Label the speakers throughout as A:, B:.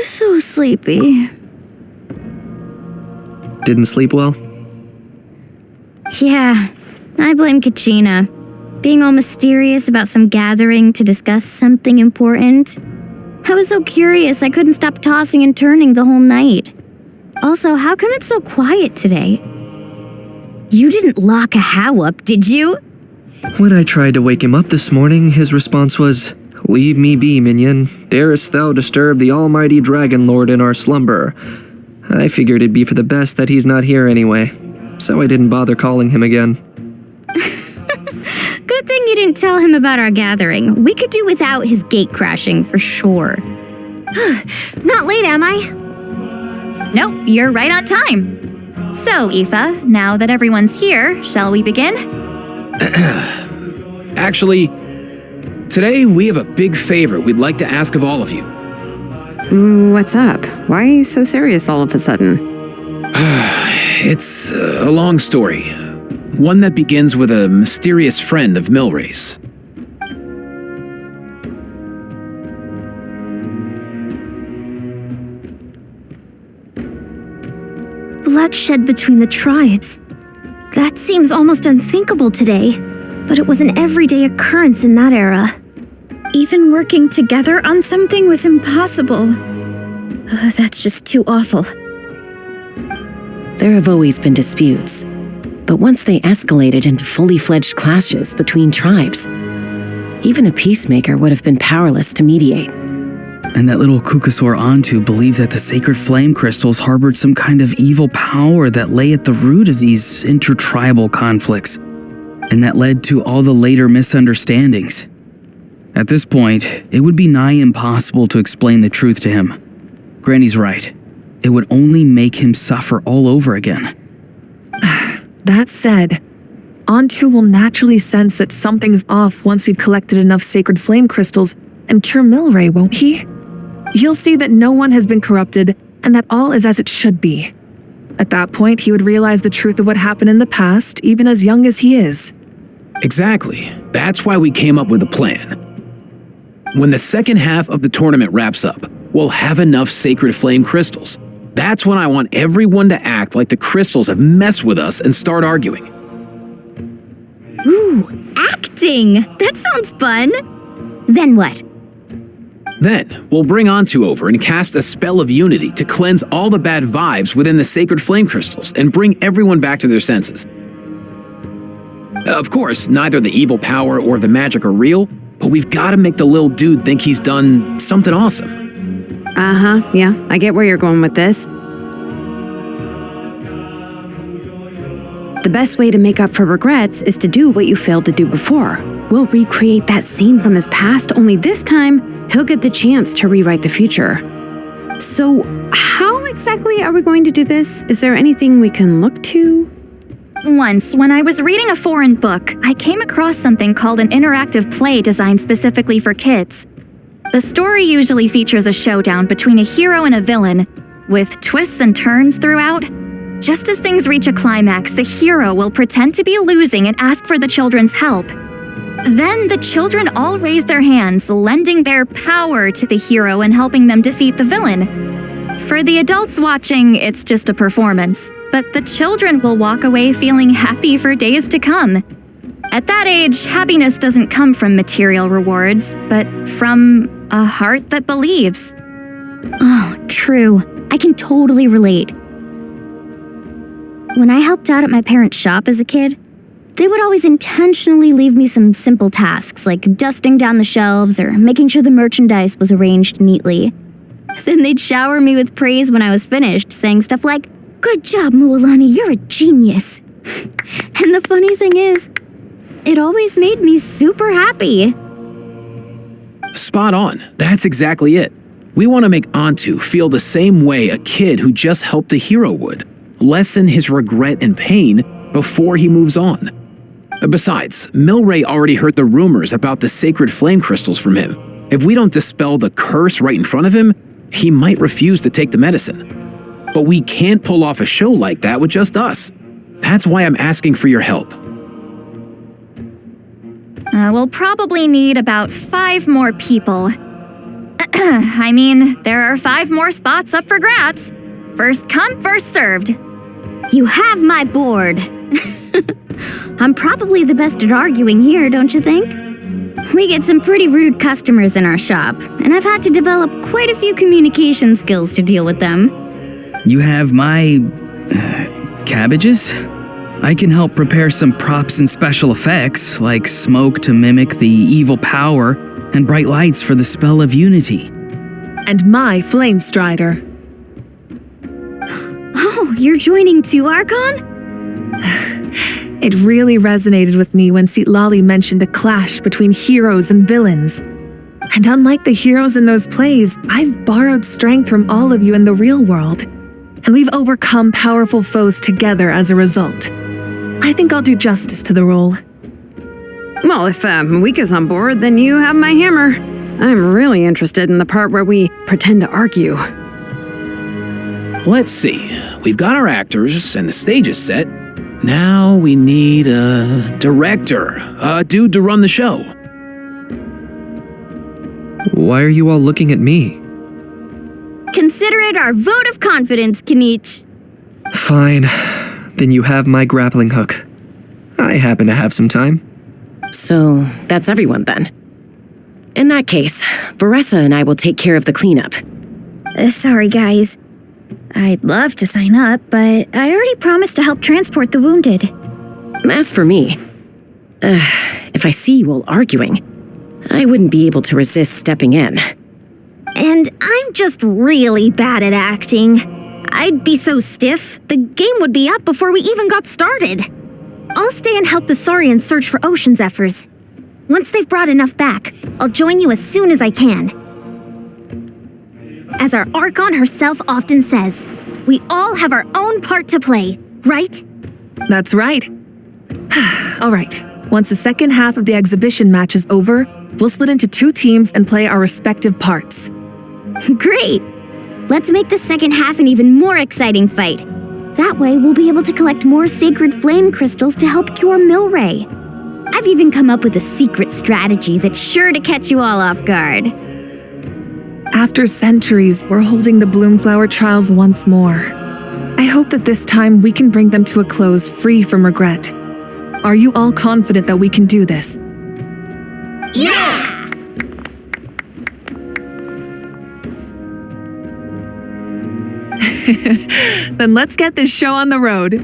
A: So sleepy.
B: Didn't sleep well?
A: Yeah, I blame Kachina. Being all mysterious about some gathering to discuss something important. I was so curious I couldn't stop tossing and turning the whole night. Also, how come it's so quiet today? You didn't lock a How up, did you?
B: When I tried to wake him up this morning, his response was, "Leave me be, minion. Darest thou disturb the almighty Dragon Lord in our slumber?" I figured it'd be for the best that he's not here anyway, so I didn't bother calling him again.
A: Good thing you didn't tell him about our gathering. We could do without his gate crashing for sure. Not late, am I?
C: Nope, you're right on time. So, Aoife, now that everyone's here, shall we begin?
D: Actually, today we have a big favor we'd like to ask of all of you.
E: What's up? Why so serious all of a sudden?
D: It's a long story. One that begins with a mysterious friend of Milray's.
A: Bloodshed between the tribes. That seems almost unthinkable today, but it was an everyday occurrence in that era. Even working together on something was impossible. That's just too awful.
E: There have always been disputes, but once they escalated into fully fledged clashes between tribes, even a peacemaker would have been powerless to mediate.
F: And that little Kukasor Antu believed that the sacred flame crystals harbored some kind of evil power that lay at the root of these intertribal conflicts, and that led to all the later misunderstandings. At this point, it would be nigh impossible to explain the truth to him. Granny's right. It would only make him suffer all over again.
G: That said, Antu will naturally sense that something's off once we've collected enough sacred flame crystals and cure Milray, won't he? He'll see that no one has been corrupted and that all is as it should be. At that point, he would realize the truth of what happened in the past, even as young as he is.
D: Exactly. That's why we came up with a plan. When the second half of the tournament wraps up, we'll have enough sacred flame crystals. That's when I want everyone to act like the crystals have messed with us and start arguing.
A: Ooh, acting! That sounds fun! Then what?
D: Then, we'll bring Antu over and cast a spell of unity to cleanse all the bad vibes within the sacred flame crystals and bring everyone back to their senses. Of course, neither the evil power or the magic are real, but we've got to make the little dude think he's done something awesome.
E: Yeah, I get where you're going with this. The best way to make up for regrets is to do what you failed to do before. We'll recreate that scene from his past, only this time, he'll get the chance to rewrite the future. So, how exactly are we going to do this? Is there anything we can look to?
C: Once, when I was reading a foreign book, I came across something called an interactive play designed specifically for kids. The story usually features a showdown between a hero and a villain, with twists and turns throughout. Just as things reach a climax, the hero will pretend to be losing and ask for the children's help. Then the children all raise their hands, lending their power to the hero and helping them defeat the villain. For the adults watching, it's just a performance, but the children will walk away feeling happy for days to come. At that age, happiness doesn't come from material rewards, but from a heart that believes.
A: Oh, true. I can totally relate. When I helped out at my parents' shop as a kid, they would always intentionally leave me some simple tasks like dusting down the shelves or making sure the merchandise was arranged neatly. Then they'd shower me with praise when I was finished, saying stuff like, "Good job, Mualani, you're a genius." And the funny thing is, it always made me super happy.
D: Spot on. That's exactly it. We want to make Antu feel the same way a kid who just helped a hero would. Lessen his regret and pain before he moves on. Besides, Milray already heard the rumors about the sacred flame crystals from him. If we don't dispel the curse right in front of him, he might refuse to take the medicine. But we can't pull off a show like that with just us. That's why I'm asking for your help.
C: We'll probably need about 5 more people. I mean, there are 5 more spots up for grabs. First come, first served.
A: You have my board. I'm probably the best at arguing here, don't you think? We get some pretty rude customers in our shop, and I've had to develop quite a few communication skills to deal with them.
F: You have my... cabbages? I can help prepare some props and special effects, like smoke to mimic the evil power, and bright lights for the spell of unity.
G: And my flame strider.
A: Oh, you're joining too, Archon?
G: It really resonated with me when Sitlali mentioned a clash between heroes and villains. And unlike the heroes in those plays, I've borrowed strength from all of you in the real world. And we've overcome powerful foes together as a result. I think I'll do justice to the role.
E: Well, if Mika's on board, then you have my hammer. I'm really interested in the part where we pretend to argue.
D: Let's see. We've got our actors and the stage is set. Now we need a director, a dude to run the show.
B: Why are you all looking at me?
A: Consider it our vote of confidence, Kanich.
B: Fine. Then you have my grappling hook. I happen to have some time.
H: So, that's everyone then. In that case, Varessa and I will take care of the cleanup.
A: Sorry, guys. I'd love to sign up, but I already promised to help transport the wounded.
H: As for me, if I see you all arguing, I wouldn't be able to resist stepping in.
A: And I'm just really bad at acting. I'd be so stiff, the game would be up before we even got started.
C: I'll stay and help the Saurians search for Ocean Zephyrs. Once they've brought enough back, I'll join you as soon as I can. As our Archon herself often says, we all have our own part to play, right?
G: That's right. All right. Once the second half of the exhibition match is over, we'll split into 2 teams and play our respective parts.
A: Great! Let's make the second half an even more exciting fight. That way, we'll be able to collect more sacred flame crystals to help cure Milray. I've even come up with a secret strategy that's sure to catch you all off guard.
G: After centuries, we're holding the Bloomflower trials once more. I hope that this time we can bring them to a close free from regret. Are you all confident that we can do this?
A: Yeah!
G: Then let's get this show on the road.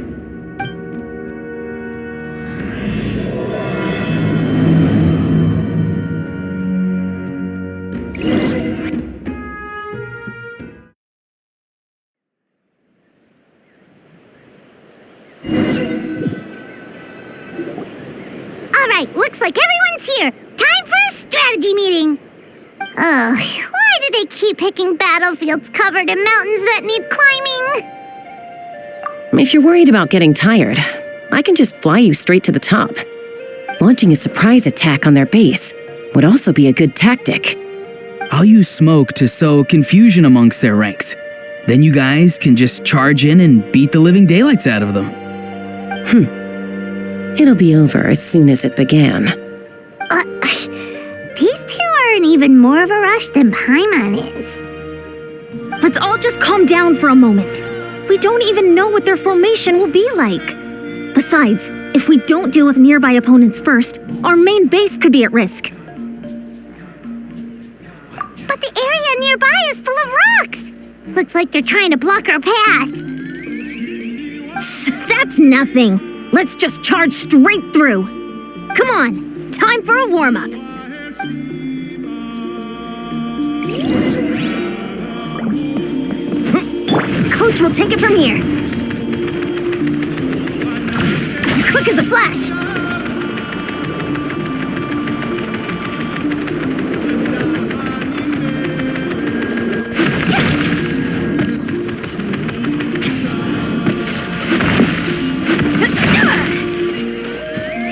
I: Alright, looks like everyone's here. Time for a strategy meeting. Ugh, why do they keep picking battlefields covered in mountains that need climbing?
H: If you're worried about getting tired, I can just fly you straight to the top. Launching a surprise attack on their base would also be a good tactic.
F: I'll use smoke to sow confusion amongst their ranks. Then you guys can just charge in and beat the living daylights out of them.
H: It'll be over as soon as it began.
I: These two are in even more of a rush than Paimon is.
C: Let's all just calm down for a moment. We don't even know what their formation will be like. Besides, if we don't deal with nearby opponents first, our main base could be at risk.
I: But the area nearby is full of rocks. Looks like they're trying to block our path.
A: That's nothing. Let's just charge straight through. Come on, time for a warm-up. Coach will take it from here. Quick as a flash.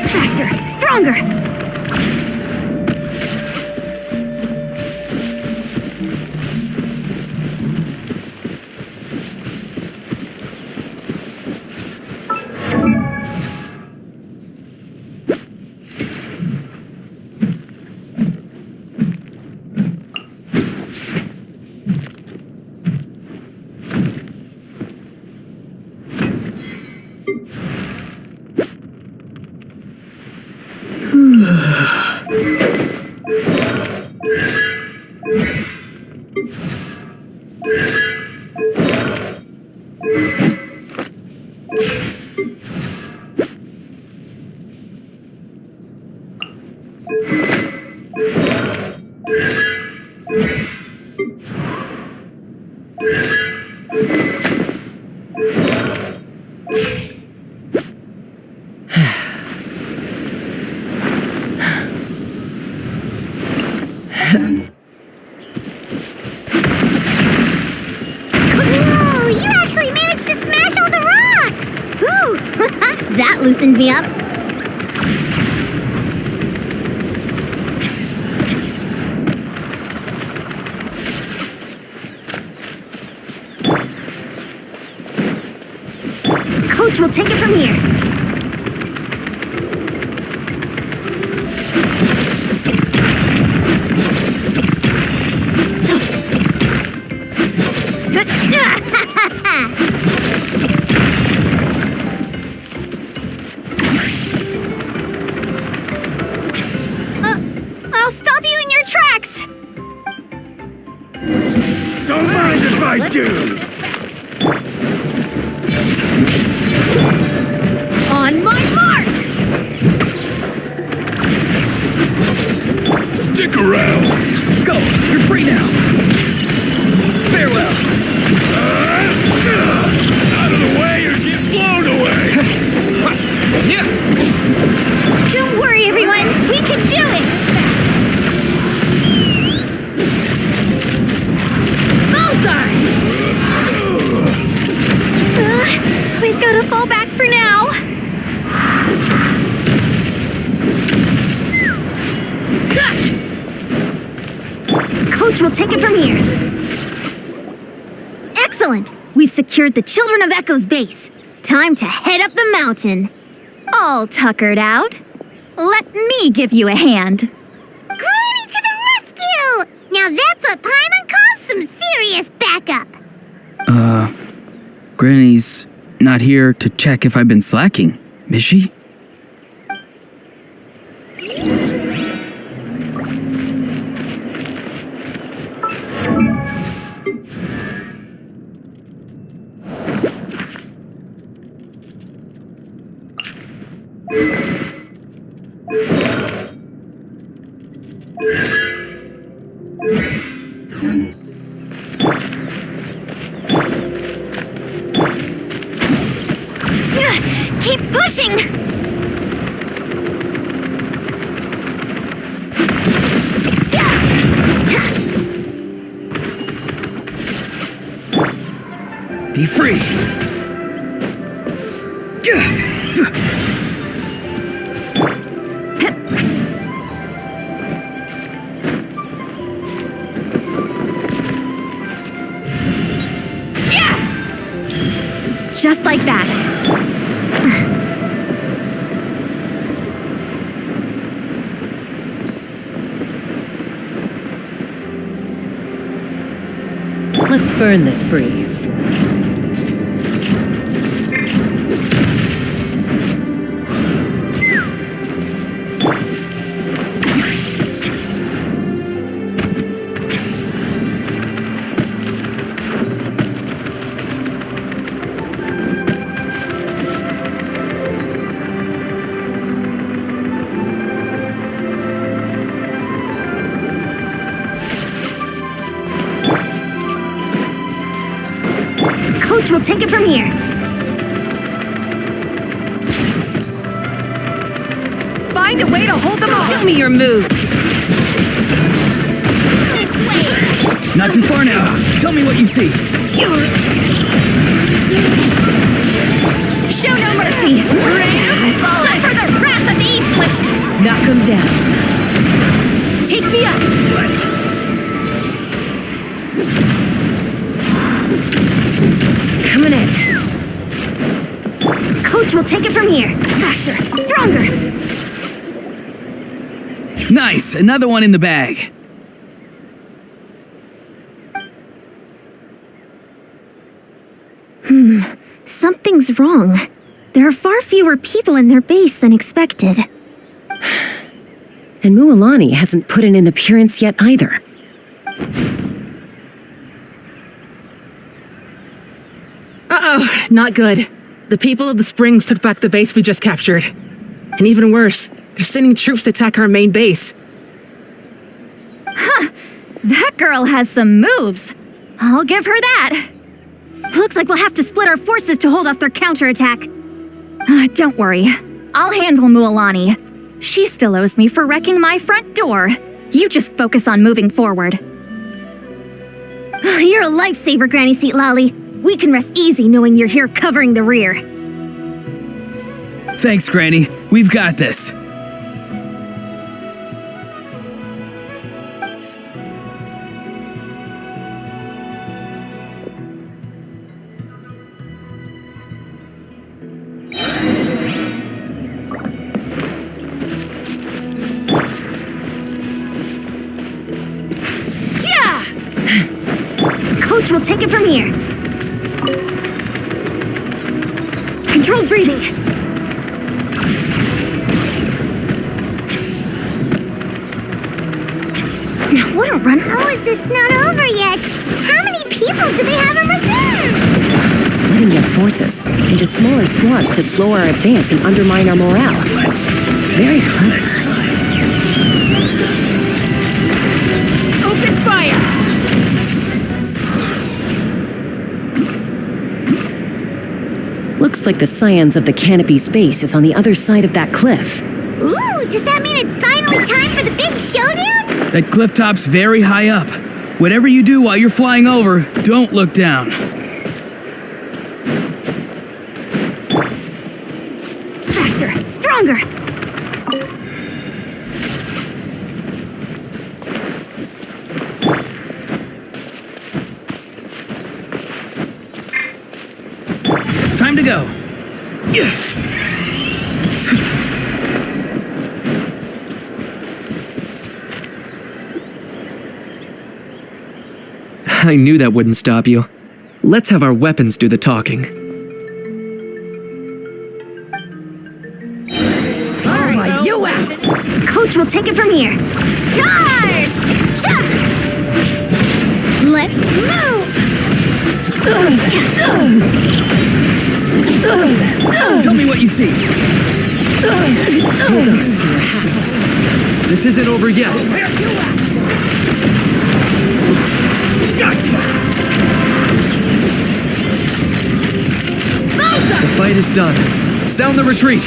A: Faster, stronger.
I: Whoa, you actually managed to smash all the rocks!
A: Whew, that loosened me up. Coach will take it from here. I'll stop you in your tracks.
J: Don't mind if I do!
A: On my mark.
J: Stick around!
D: Go! You're free now! Farewell!
J: Out of the way or get blown away!
A: Don't worry, everyone. We can do it. Bullseye! We've got to fall back for now. Coach will take it from here. Excellent! We've secured the Children of Echo's base. Time to head up the mountain.
C: All tuckered out. Let me give you a hand.
I: Granny to the rescue! Now that's what Paimon calls some serious backup.
F: Granny's not here to check if I've been slacking, is she?
A: Keep pushing!
D: Be free!
C: Just like that.
H: Let's burn this breeze.
A: will take it from here.
E: Find a way to hold them off. Show me your move.
F: Not too far now. Tell me what you see.
C: Show no mercy! Suffer the wrath of the Eastland!
E: Knock them down.
C: Take me up!
E: Coming in.
A: Coach will take it from here. Faster, stronger.
F: Nice, another one in the bag.
A: Something's wrong. There are far fewer people in their base than expected.
H: And Mualani hasn't put in an appearance yet either.
G: Uh-oh, not good. The people of the Springs took back the base we just captured. And even worse, they're sending troops to attack our main base.
C: That girl has some moves. I'll give her that.
A: Looks like we'll have to split our forces to hold off their counterattack.
C: Don't worry. I'll handle Mualani. She still owes me for wrecking my front door. You just focus on moving forward.
A: You're a lifesaver, Granny Seat Lolly. We can rest easy knowing you're here covering the rear.
F: Thanks, Granny. We've got this.
A: Coach will take it from here. Controlled breathing. What a run.
I: Oh, is this not over yet? How many people do they have in reserve?
H: Splitting their forces into smaller squads to slow our advance and undermine our morale. Very clever.
E: Open fire!
H: Looks like the Scions of the Canopy Space is on the other side of that cliff.
I: Ooh, does that mean it's finally time for the big showdown?
F: That cliff top's very high up. Whatever you do while you're flying over, don't look down.
A: Faster, stronger.
F: Time to go.
B: I knew that wouldn't stop you. Let's have our weapons do the talking.
E: Alright, you out!
A: Coach will take it from here. Charge! Let's move!
F: Tell me what you see.
H: Hold on to your hats.
B: This isn't over yet. The fight is done. Sound the retreat.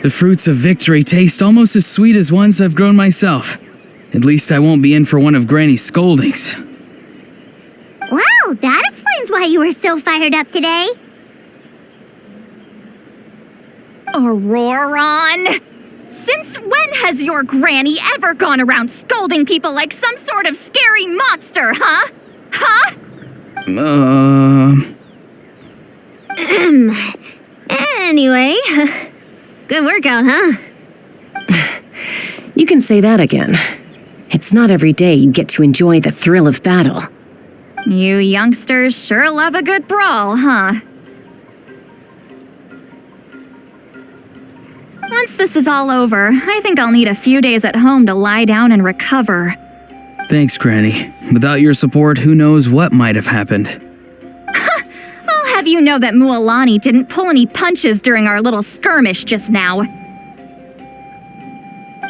F: The fruits of victory taste almost as sweet as ones I've grown myself. At least I won't be in for one of Granny's scoldings.
I: Wow, that explains why you were so fired up today.
C: Auroron! Since when has your granny ever gone around scolding people like some sort of scary monster, huh? Huh?
A: Anyway, good workout, huh?
H: You can say that again. It's not every day you get to enjoy the thrill of battle.
C: You youngsters sure love a good brawl, huh? Once this is all over, I think I'll need a few days at home to lie down and recover.
F: Thanks, Granny. Without your support, who knows what might have happened.
C: I'll have you know that Mualani didn't pull any punches during our little skirmish just now.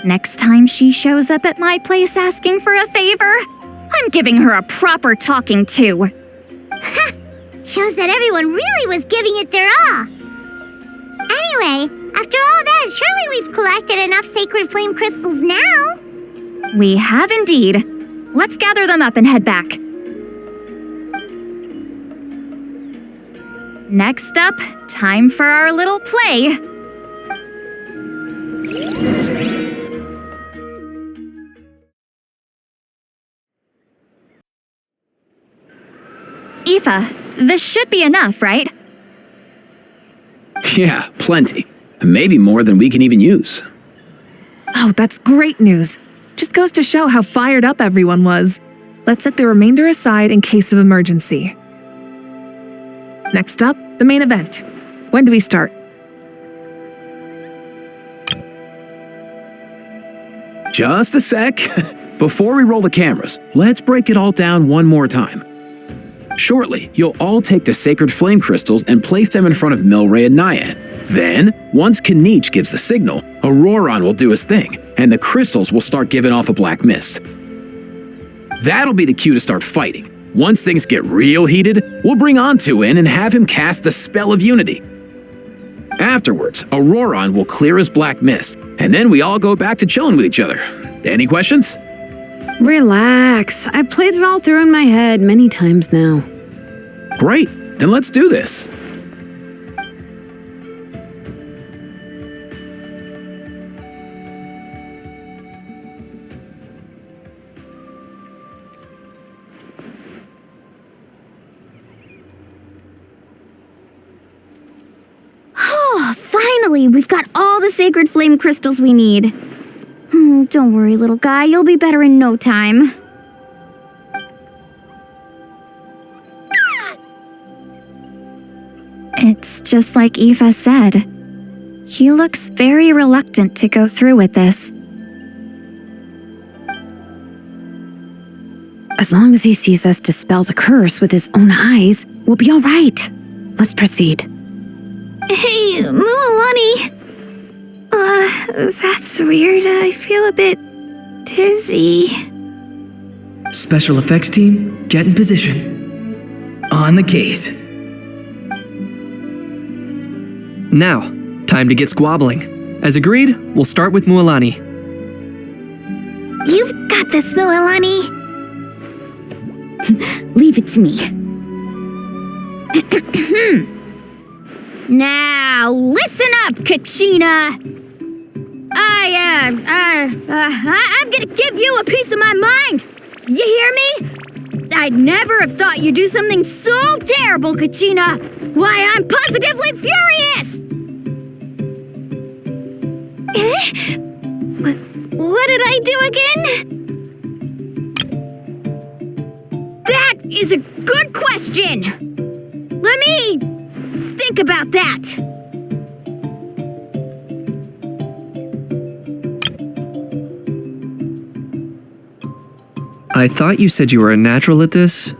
C: Next time she shows up at my place asking for a favor, I'm giving her a proper talking to.
I: Shows that everyone really was giving it their all. Anyway, after all that, surely we've collected enough sacred flame crystals now.
C: We have indeed. Let's gather them up and head back. Next up, time for our little play. Aoife, this should be enough, right?
D: Yeah, plenty. Maybe more than we can even use.
G: Oh, that's great news. Just goes to show how fired up everyone was. Let's set the remainder aside in case of emergency. Next up, the main event. When do we start?
D: Just a sec. Before we roll the cameras, let's break it all down one more time. Shortly, you'll all take the sacred flame crystals and place them in front of Milray and Nyan. Then, once Kanich gives the signal, Auroron will do his thing, and the crystals will start giving off a black mist. That'll be the cue to start fighting. Once things get real heated, we'll bring Ontu in and have him cast the spell of unity. Afterwards, Auroron will clear his black mist, and then we all go back to chilling with each other. Any questions?
E: Relax. I've played it all through in my head many times now.
D: Great, then let's do this.
A: Oh, finally, we've got all the sacred flame crystals we need. Don't worry, little guy, you'll be better in no time.
C: It's just like Aoife said. He looks very reluctant to go through with this.
E: As long as he sees us dispel the curse with his own eyes, we'll be all right. Let's proceed.
A: Hey, Mualani. That's weird. I feel a bit dizzy.
B: Special effects team, get in position.
F: On the case.
B: Now, time to get squabbling. As agreed, we'll start with Mualani.
A: You've got this, Mualani. Leave it to me. Now, listen up, Kachina. I'm gonna give you a piece of my mind. You hear me? I'd never have thought you'd do something so terrible, Kachina. Why, I'm positively furious! What did I do again? That is a good question. Let me think about that.
B: I thought you said you were a natural at this.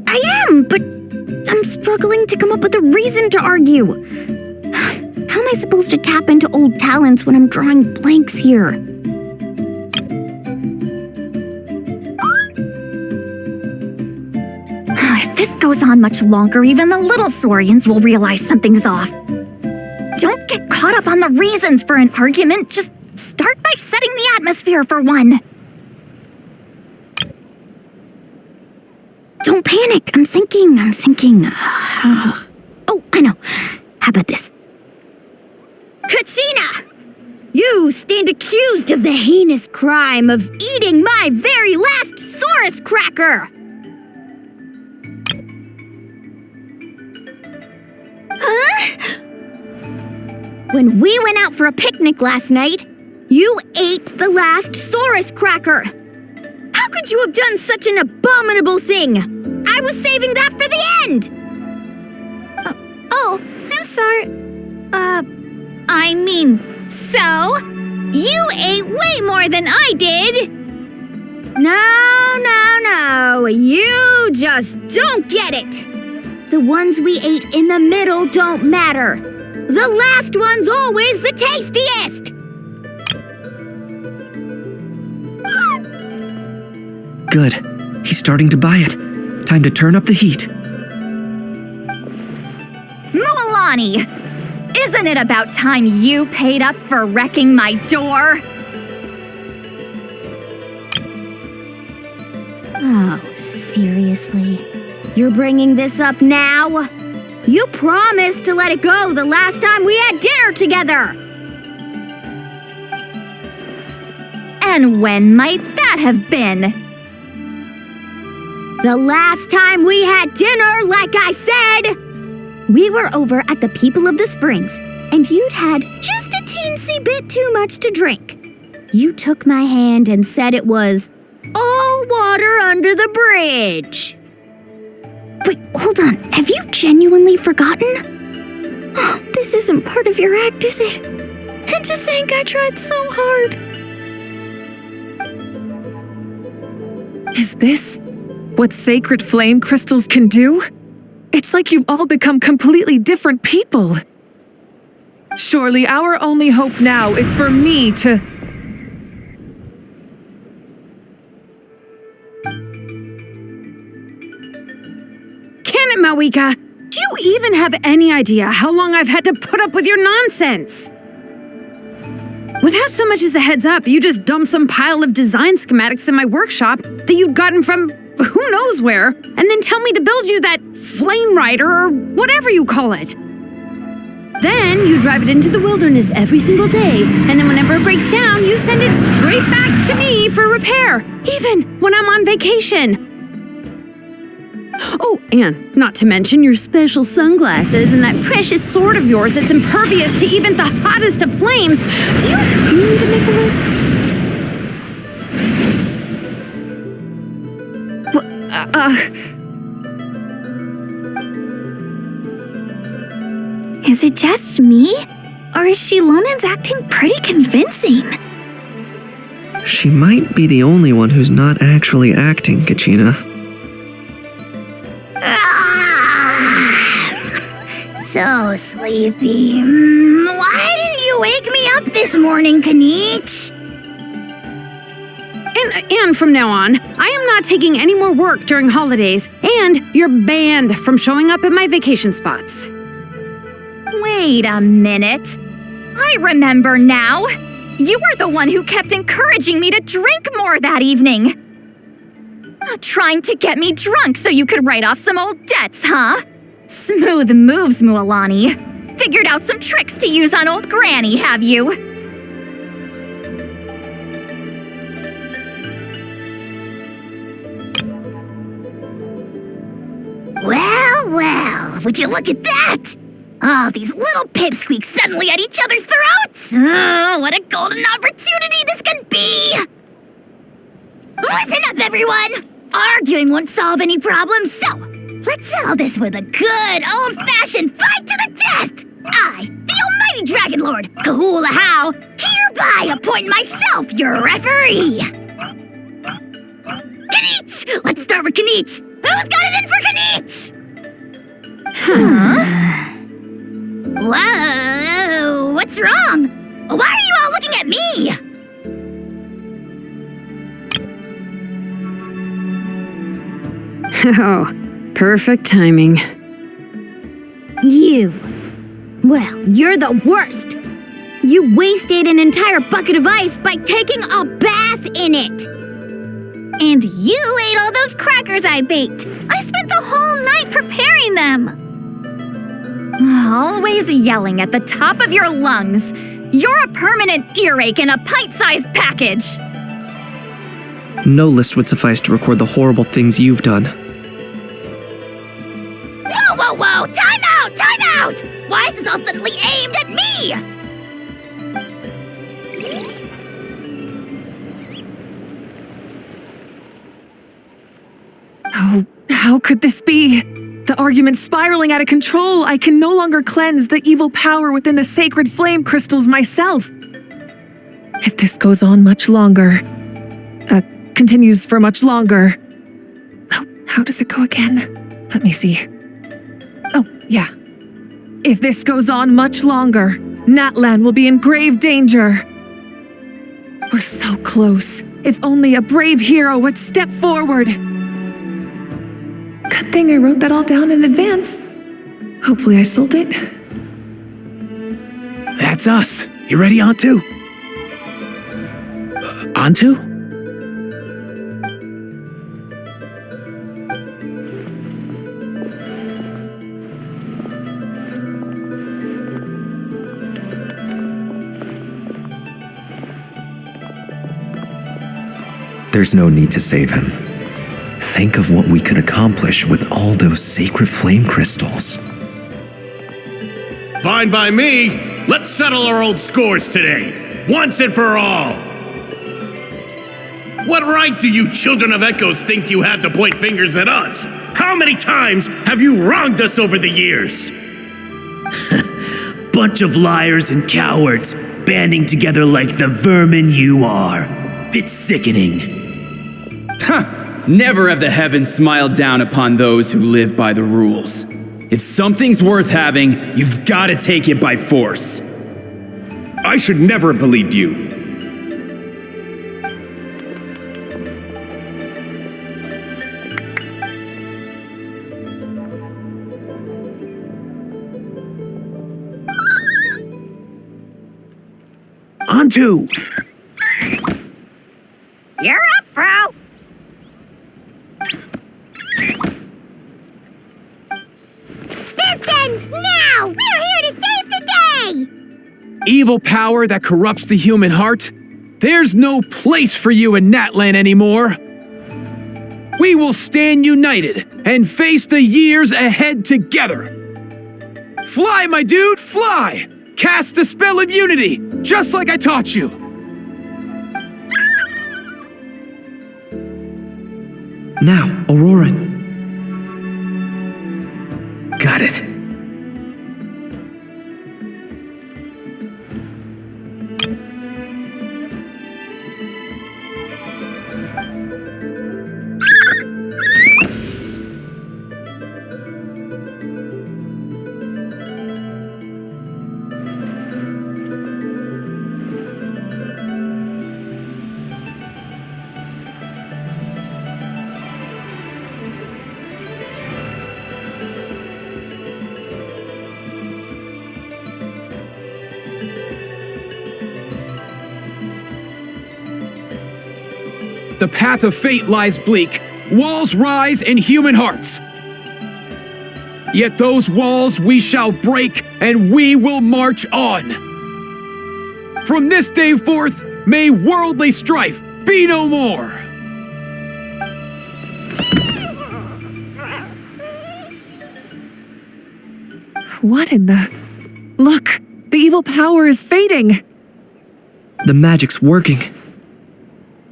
A: I am, but I'm struggling to come up with a reason to argue. How am I supposed to tap into old talents when I'm drawing blanks here?
C: If this goes on much longer, even the little Saurians will realize something's off. Don't get caught up on the reasons for an argument, just start by setting the atmosphere for one.
A: Don't panic, I'm thinking. Oh, I know. How about this? Kachina! You stand accused of the heinous crime of eating my very last Saurus cracker! Huh? When we went out for a picnic last night, you ate the last Saurus cracker! How could you have done such an abominable thing? I was saving that for the end! I'm sorry. I mean, so? You ate way more than I did! No, you just don't get it! The ones we ate in the middle don't matter. The last one's always the tastiest!
B: Good. He's starting to buy it. Time to turn up the heat.
C: Mualani! Isn't it about time you paid up for wrecking my door?
A: Oh, seriously? You're bringing this up now? You promised to let it go the last time we had dinner together!
C: And when might that have been?
A: The last time we had dinner, like I said! We were over at the People of the Springs, and you'd had just a teensy bit too much to drink. You took my hand and said it was all water under the bridge. Wait, hold on. Have you genuinely forgotten? Oh, this isn't part of your act, is it? And to think I tried so hard.
G: Is this what sacred flame crystals can do? It's like you've all become completely different people. Surely our only hope now is for me to...
E: Can it, Mawika? Do you even have any idea how long I've had to put up with your nonsense? Without so much as a heads up, you just dumped some pile of design schematics in my workshop that you'd gotten from who knows where, and then tell me to build you that flame rider or whatever you call it. Then you drive it into the wilderness every single day, and then whenever it breaks down, you send it straight back to me for repair, even when I'm on vacation. Oh, and not to mention your special sunglasses and that precious sword of yours that's impervious to even the hottest of flames. Do you need to make a list?
A: Is it just me? Or is Shilonen's acting pretty convincing?
B: She might be the only one who's not actually acting, Kachina.
I: So sleepy. Why didn't you wake me up this morning, Kanich?
E: And from now on, I am not taking any more work during holidays, and you're banned from showing up at my vacation spots.
C: Wait a minute. I remember now. You were the one who kept encouraging me to drink more that evening. Trying to get me drunk so you could write off some old debts, huh? Smooth moves, Mualani. Figured out some tricks to use on old Granny, have you?
I: Well, would you look at that? Oh, these little pipsqueaks suddenly at each other's throats! Oh, what a golden opportunity this could be! Listen up, everyone! Arguing won't solve any problems, so let's settle this with a good old-fashioned fight to the death! I, the almighty Dragon Lord, Kahula How, hereby appoint myself your referee! Kanich! Let's start with Kanich! Who's got it in for Kanich? Huh? Whoa, what's wrong? Why are you all looking at me?
E: Oh, perfect timing.
A: You. Well, you're the worst. You wasted an entire bucket of ice by taking a bath in it. And you ate all those crackers I baked. I spent the whole night preparing them.
C: Always yelling at the top of your lungs. You're a permanent earache in a pint-sized package.
B: No list would suffice to record the horrible things you've done.
I: Whoa! Time out! Time out! Why is this all suddenly aimed at me?
G: Oh, how could this be? The argument's spiraling out of control. I can no longer cleanse the evil power within the sacred flame crystals myself. If this goes on much longer, continues for much longer. Oh, how does it go again? Let me see. Oh, yeah. If this goes on much longer, Natlan will be in grave danger. We're so close. If only a brave hero would step forward. Good thing I wrote that all down in advance. Hopefully I sold it.
D: That's us. You ready, Antu? Antu?
K: There's no need to save him. Think of what we could accomplish with all those sacred flame crystals.
J: Fine by me. Let's settle our old scores today, once and for all. What right do you children of Echoes think you have to point fingers at us? How many times have you wronged us over the years?
L: Bunch of liars and cowards, banding together like the vermin you are. It's sickening.
M: Never have the heavens smiled down upon those who live by the rules. If something's worth having, you've got to take it by force.
J: I should never have believed you.
D: Antu!
I: You're up, bro! This ends now! We're here to save the day!
D: Evil power that corrupts the human heart? There's no place for you in Natlan anymore. We will stand united and face the years ahead together. Fly, my dude, fly! Cast the spell of unity, just like I taught you.
B: Now, Auroran.
K: Got it.
D: The path of fate lies bleak. Walls rise in human hearts. Yet those walls we shall break, and we will march on. From this day forth, may worldly strife be no more.
G: What in the... Look, the evil power is fading.
B: The magic's working.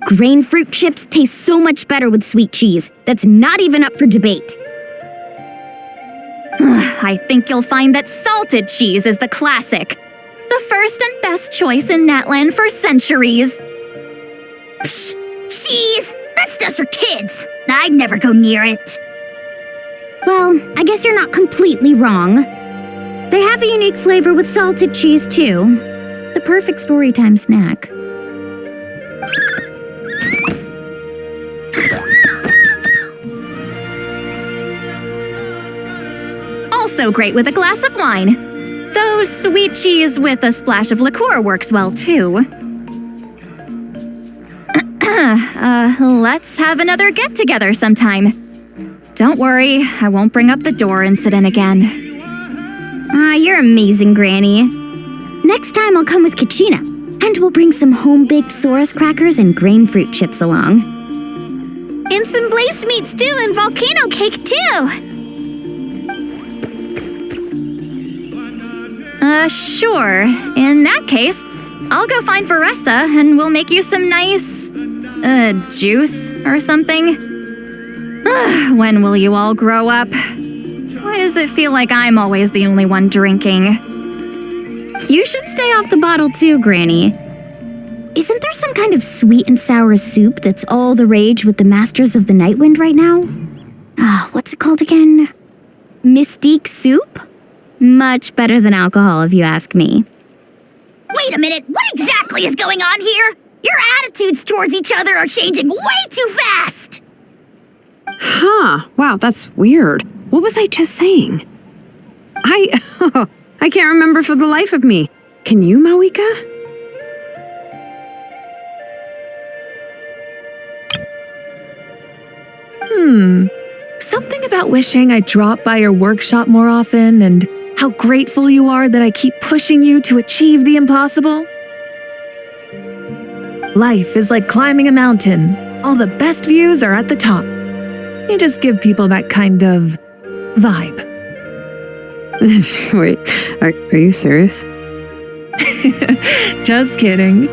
A: Grain fruit chips taste so much better with sweet cheese. That's not even up for debate.
C: I think you'll find that salted cheese is the classic. The first and best choice in Natlan for centuries.
I: Psh, cheese! That's just for kids. I'd never go near it.
A: Well, I guess you're not completely wrong. They have a unique flavor with salted cheese, too. The perfect storytime snack.
C: Also great with a glass of wine. Though sweet cheese with a splash of liqueur works well, too. Let's have another get-together sometime. Don't worry, I won't bring up the door incident again.
A: You're amazing, Granny. Next time I'll come with Kachina, and we'll bring some home-baked Saurus crackers and grain fruit chips along.
I: And some blaze meat stew and volcano cake, too!
C: Sure. In that case, I'll go find Varessa and we'll make you some nice... juice or something. When will you all grow up? Why does it feel like I'm always the only one drinking?
A: You should stay off the bottle too, Granny. Isn't there some kind of sweet and sour soup that's all the rage with the Masters of the Nightwind right now? What's it called again? Mystique soup? Much better than alcohol, if you ask me.
I: Wait a minute, what exactly is going on here? Your attitudes towards each other are changing way too fast!
E: Huh. Wow, that's weird. What was I just saying? I can't remember for the life of me. Can you, Mawika?
G: Something about wishing I dropped by your workshop more often and how grateful you are that I keep pushing you to achieve the impossible. Life is like climbing a mountain. All the best views are at the top. You just give people that kind of vibe.
E: Wait, are you serious?
G: Just kidding.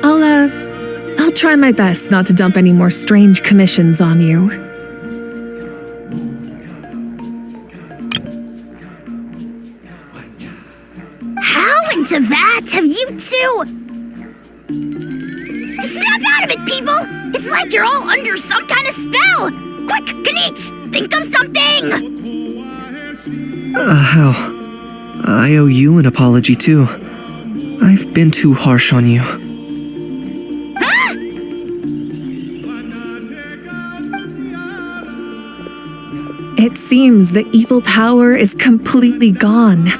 G: I'll try my best not to dump any more strange commissions on you.
I: How into that have you two... Snap out of it, people! It's like you're all under some kind of spell! Quick, Kanich, think of something!
B: How? I owe you an apology too. I've been too harsh on you.
I: Huh?
G: It seems the evil power is completely gone.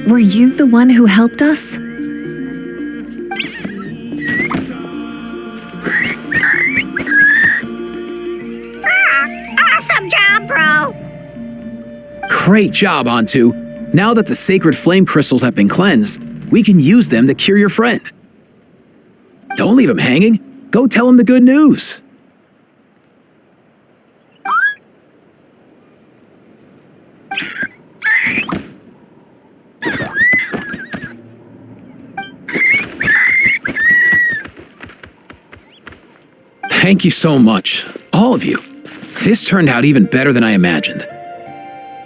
G: Were you the one who helped us?
I: Awesome job, bro!
D: Great job, Antu. Now that the sacred flame crystals have been cleansed, we can use them to cure your friend. Don't leave him hanging. Go tell him the good news. Thank you so much, all of you. This turned out even better than I imagined.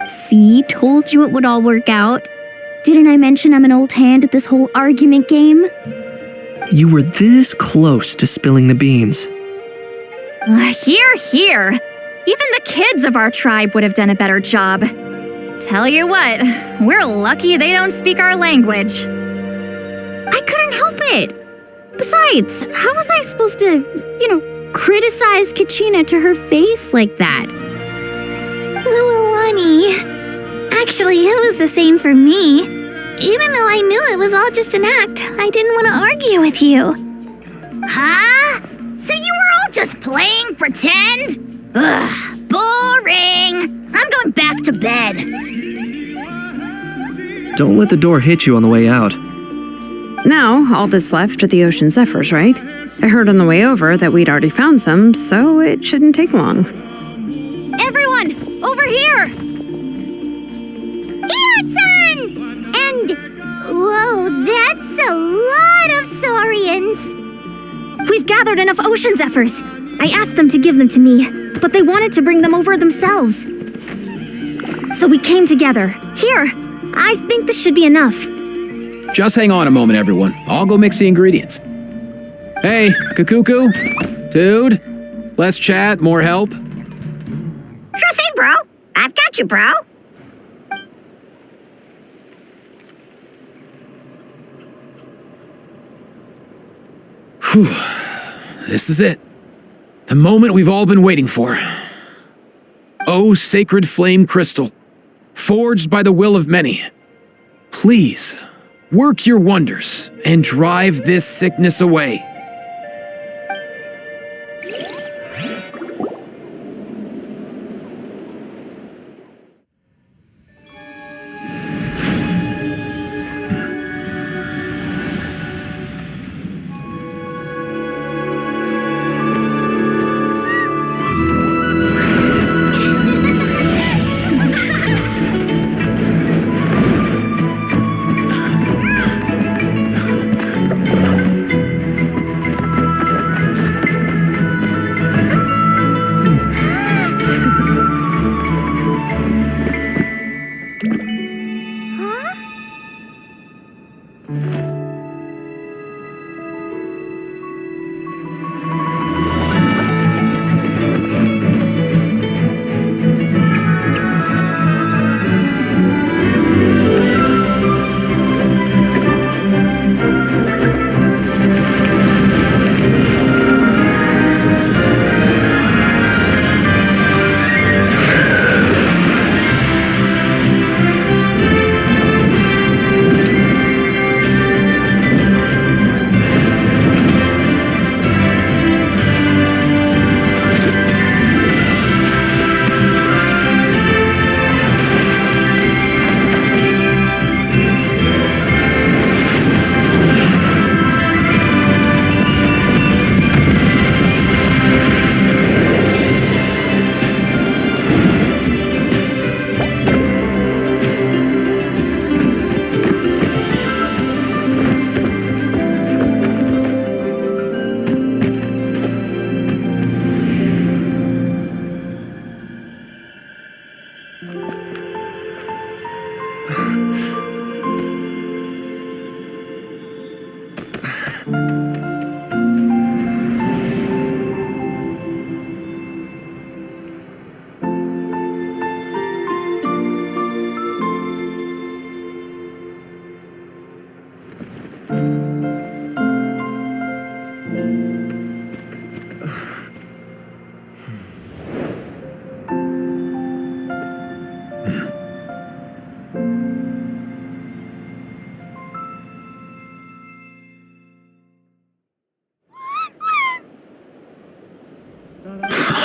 A: See, told you it would all work out. Didn't I mention I'm an old hand at this whole argument game?
B: You were this close to spilling the beans.
C: Hear, hear. Even the kids of our tribe would have done a better job. Tell you what, we're lucky they don't speak our language.
A: I couldn't help it. Besides, how was I supposed to, criticize Kachina to her face like that?
I: Lilani. Actually, it was the same for me. Even though I knew it was all just an act, I didn't want to argue with you. Huh? So you were all just playing pretend? Ugh, boring. I'm going back to bed.
B: Don't let the door hit you on the way out.
E: Now, all that's left are the ocean zephyrs, right? I heard on the way over that we'd already found some, so it shouldn't take long.
A: Everyone, over here!
I: Hiya-san! And... whoa, that's a lot of saurians!
C: We've gathered enough ocean zephyrs. I asked them to give them to me, but they wanted to bring them over themselves. So we came together. Here, I think this should be enough.
D: Just hang on a moment, everyone. I'll go mix the ingredients. Hey, Kakuku? Dude? Less chat, more help?
I: Sure thing, bro. I've got you, bro.
D: Whew. This is it. The moment we've all been waiting for. Oh, sacred flame crystal, forged by the will of many. Please, work your wonders and drive this sickness away.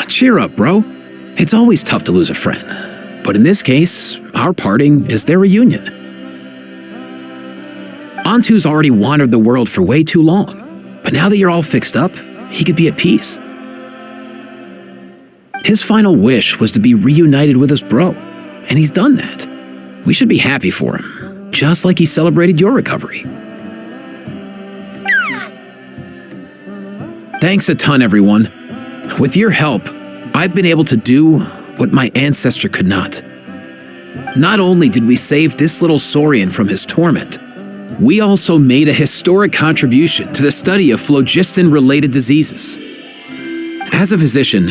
D: Cheer up, bro. It's always tough to lose a friend. But in this case, our parting is their reunion. Antu's already wandered the world for way too long. But now that you're all fixed up, he could be at peace. His final wish was to be reunited with his bro. And he's done that. We should be happy for him. Just like he celebrated your recovery. Thanks a ton, everyone. With your help, I've been able to do what my ancestor could not. Not only did we save this little Saurian from his torment, we also made a historic contribution to the study of phlogiston-related diseases. As a physician,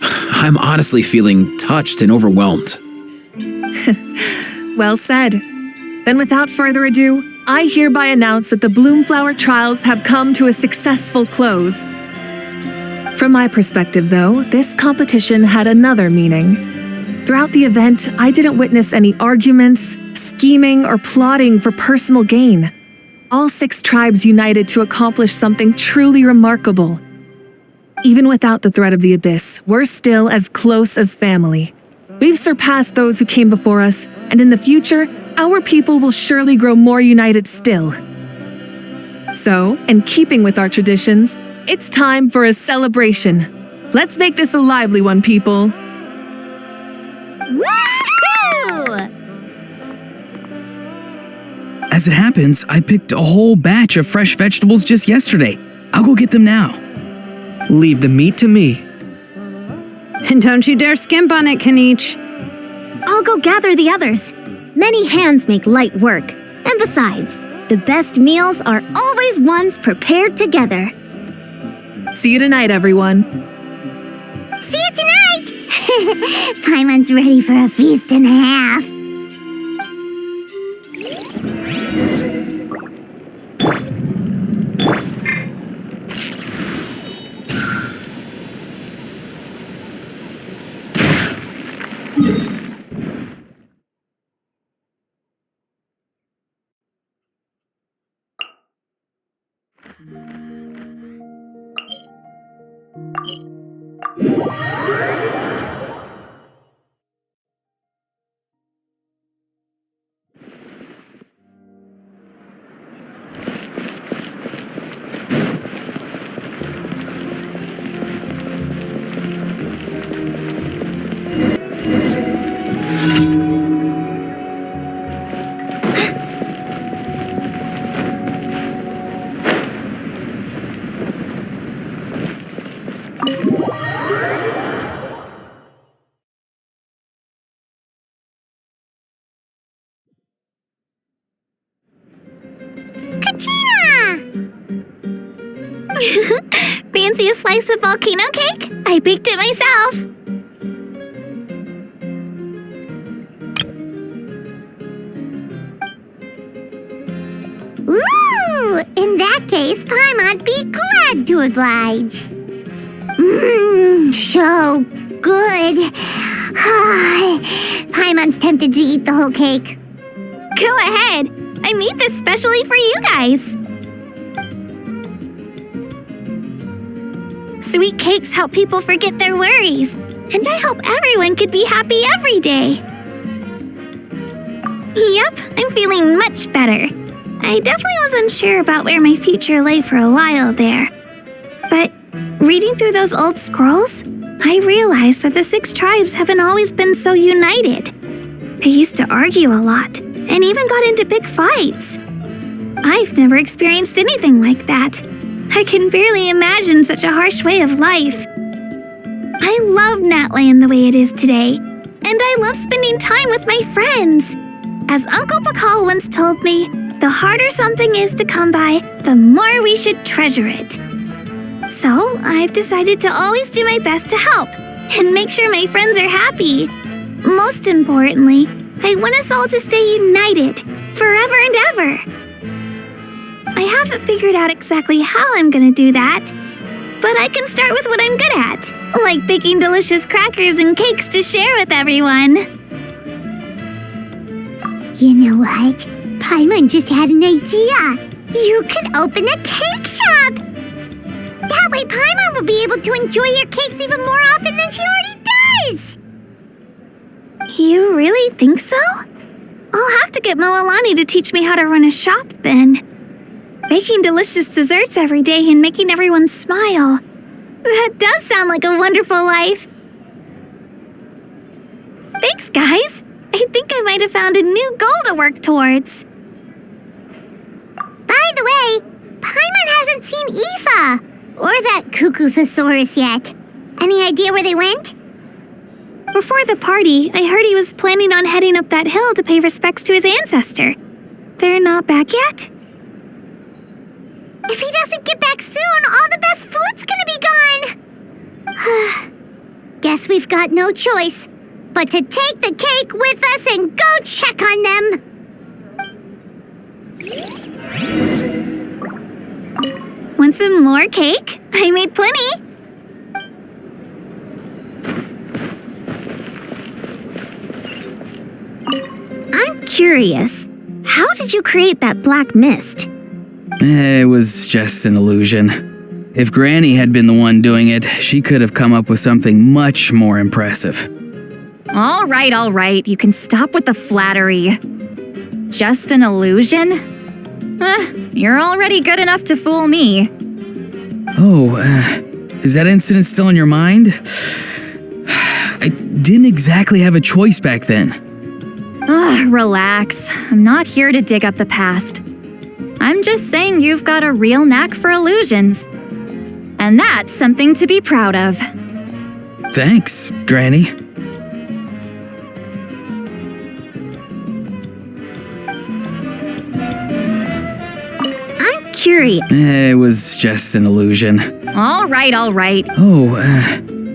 D: I'm honestly feeling touched and overwhelmed.
G: Well said. Then without further ado, I hereby announce that the Bloomflower trials have come to a successful close. From my perspective, though, this competition had another meaning. Throughout the event, I didn't witness any arguments, scheming, or plotting for personal gain. All 6 tribes united to accomplish something truly remarkable. Even without the threat of the abyss, we're still as close as family. We've surpassed those who came before us, and in the future, our people will surely grow more united still. So, in keeping with our traditions, it's time for a celebration. Let's make this a lively one, people.
A: Woohoo!
F: As it happens, I picked a whole batch of fresh vegetables just yesterday. I'll go get them now.
B: Leave the meat to me.
E: And don't you dare skimp on it, Kanich.
A: I'll go gather the others. Many hands make light work. And besides, the best meals are always ones prepared together.
G: See you tonight, everyone.
I: See you tonight! Paimon's ready for a feast and a half.
A: Fancy a slice of volcano cake? I baked it myself.
I: Ooh! In that case, Paimon'd be glad to oblige. So good. Paimon's tempted to eat the whole cake.
A: Go ahead. I made this specially for you guys. Sweet cakes help people forget their worries, and I hope everyone could be happy every day. Yep, I'm feeling much better. I definitely was unsure about where my future lay for a while there. But reading through those old scrolls, I realized that the 6 tribes haven't always been so united. They used to argue a lot, and even got into big fights. I've never experienced anything like that. I can barely imagine such a harsh way of life. I love Natland the way it is today, and I love spending time with my friends. As Uncle Pakal once told me, the harder something is to come by, the more we should treasure it. So I've decided to always do my best to help and make sure my friends are happy. Most importantly, I want us all to stay united forever and ever. I haven't figured out exactly how I'm gonna do that, but I can start with what I'm good at, like baking delicious crackers and cakes to share with everyone.
I: You know what? Paimon just had an idea. You could open a cake shop. That way Paimon will be able to enjoy your cakes even more often than she already does!
C: You really think so? I'll have to get Moalani to teach me how to run a shop then. Making delicious desserts every day and making everyone smile. That does sound like a wonderful life. Thanks, guys. I think I might have found a new goal to work towards.
I: By the way, Paimon hasn't seen Aoife or that Cuckoo-thesaurus yet. Any idea where they went?
C: Before the party, I heard he was planning on heading up that hill to pay respects to his ancestor. They're not back yet?
I: If he doesn't get back soon, all the best food's gonna be gone! Guess we've got no choice but to take the cake with us and go check on them!
C: Want some more cake? I made plenty. I'm curious. How did you create that black mist?
F: It was just an illusion. If Granny had been the one doing it, she could have come up with something much more impressive.
C: All right. You can stop with the flattery. Just an illusion? You're already good enough to fool me.
F: Oh, is that incident still in your mind? I didn't exactly have a choice back then.
C: Relax. I'm not here to dig up the past. I'm just saying you've got a real knack for illusions. And that's something to be proud of.
F: Thanks, Granny.
C: I'm curious.
F: It was just an illusion.
C: All right.
F: Oh,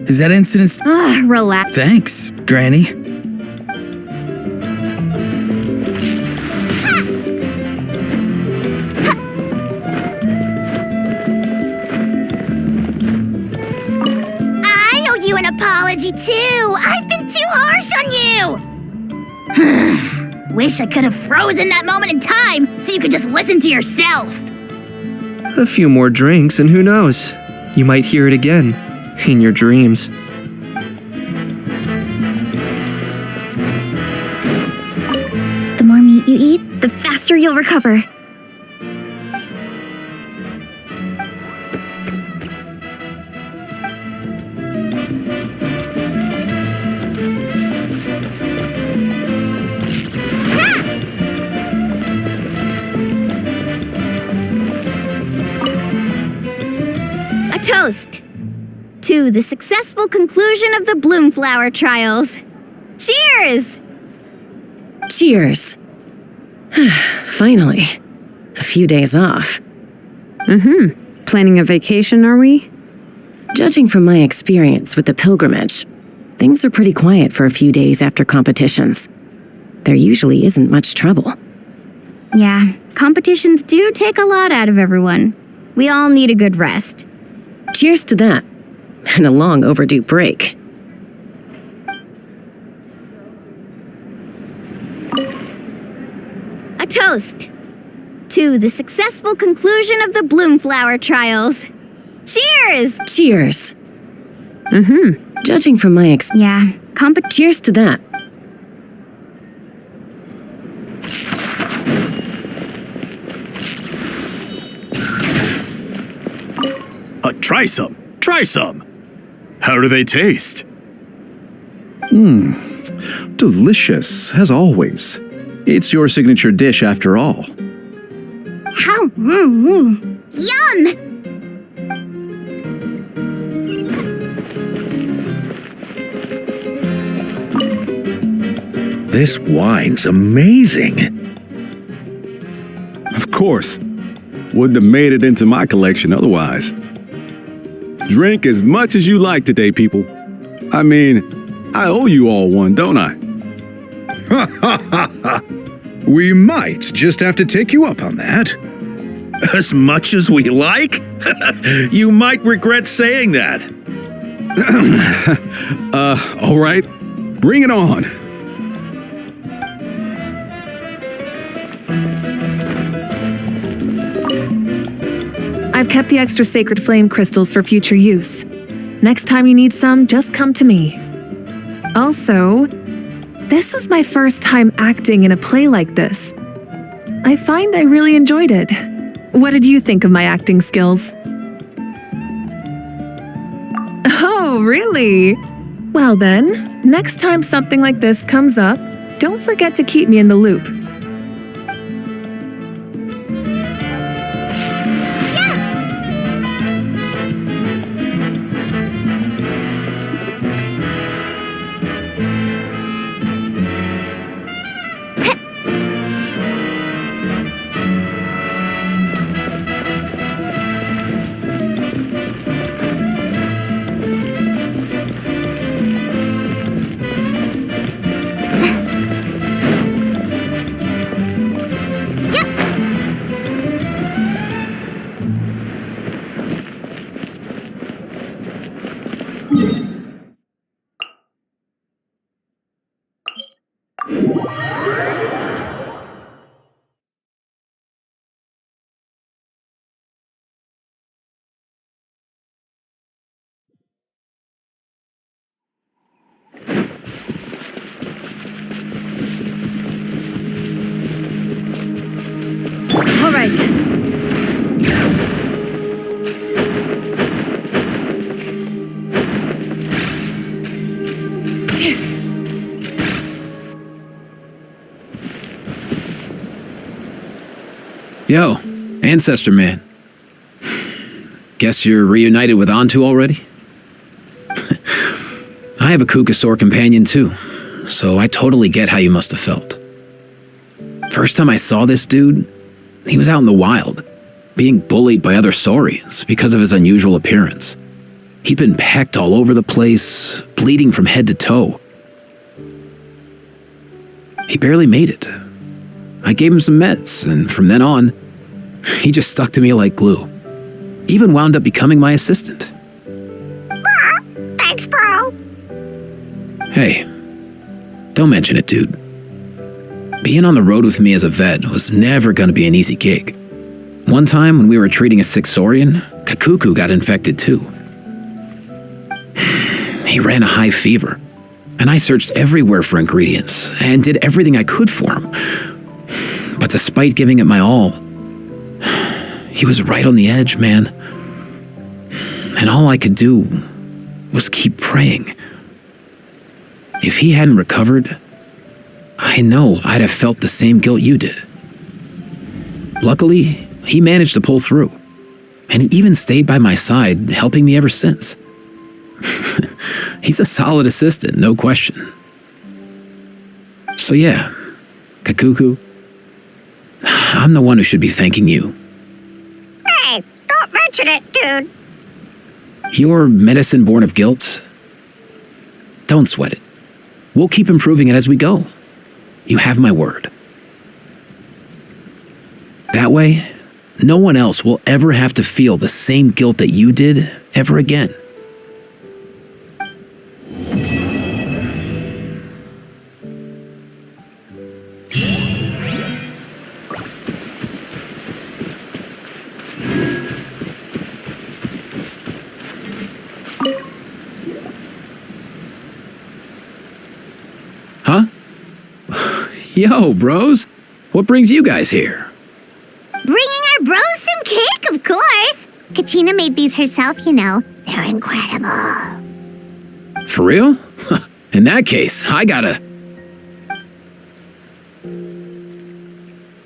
F: is that incident
C: relax.
F: Thanks, Granny.
I: You an apology too! I've been too harsh on you! Wish I could have frozen that moment in time so you could just listen to yourself!
B: A few more drinks and who knows? You might hear it again. In your dreams.
A: The more meat you eat, the faster you'll recover. Toast to the successful conclusion of the Bloomflower trials. Cheers!
H: Cheers. Finally. A few days off.
E: Planning a vacation, are we?
H: Judging from my experience with the pilgrimage, things are pretty quiet for a few days after competitions. There usually isn't much trouble.
A: Yeah, competitions do take a lot out of everyone. We all need a good rest.
H: Cheers to that, and a long overdue break.
A: A toast to the successful conclusion of the Bloomflower trials. Cheers!
H: Cheers. Judging from my cheers to that.
J: Try some. How do they taste?
K: Delicious, as always. It's your signature dish after all.
I: How? Yum!
K: This wine's amazing.
N: Of course. Wouldn't have made it into my collection otherwise. Drink as much as you like today, people. I mean, I owe you all one, don't I?
K: We might just have to take you up on that.
J: As much as we like? You might regret saying that.
N: All right. Bring it on.
E: I've
G: I've kept the extra sacred flame crystals for future use. Next time you need some, just come to me. Also, this was my first time acting in a play like this. I find I really enjoyed it. What did you think of my acting skills? Oh, really? Well then, next time something like this comes up, don't forget to keep me in the loop. All right.
D: Yo, Ancestor Man. Guess you're reunited with Antu already? I have a Kukasaur companion too, so I totally get how you must have felt. First time I saw this dude, he was out in the wild, being bullied by other saurians because of his unusual appearance. He'd been pecked all over the place, bleeding from head to toe. He barely made it. I gave him some meds, and from then on, he just stuck to me like glue. Even wound up becoming my assistant.
I: Thanks, bro.
D: Hey, don't mention it, dude. Being on the road with me as a vet was never going to be an easy gig. One time when we were treating a sick saurian, Kakuku got infected too. He ran a high fever, and I searched everywhere for ingredients and did everything I could for him. But despite giving it my all, he was right on the edge, man. And all I could do was keep praying. If he hadn't recovered, I know I'd have felt the same guilt you did. Luckily, he managed to pull through, and he even stayed by my side, helping me ever since. He's a solid assistant, no question. So yeah, Kakuku, I'm the one who should be thanking you.
I: Hey, don't mention it, dude.
D: Your medicine born of guilt? Don't sweat it. We'll keep improving it as we go. You have my word. That way, no one else will ever have to feel the same guilt that you did ever again. Huh? Yo, bros. What brings you guys here?
I: Bringing our bros some cake, of course. Kachina made these herself, you know. They're incredible.
D: For real? In that case, I gotta...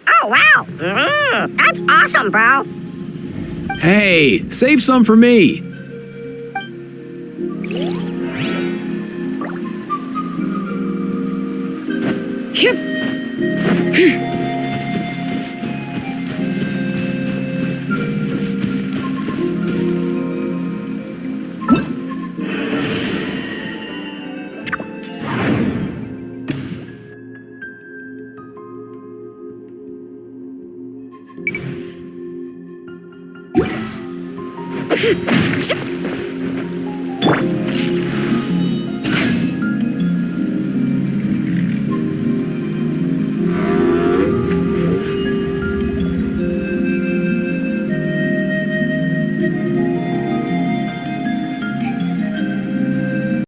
I: Oh, wow. That's awesome, bro.
D: Hey, save some for me.
E: Yep.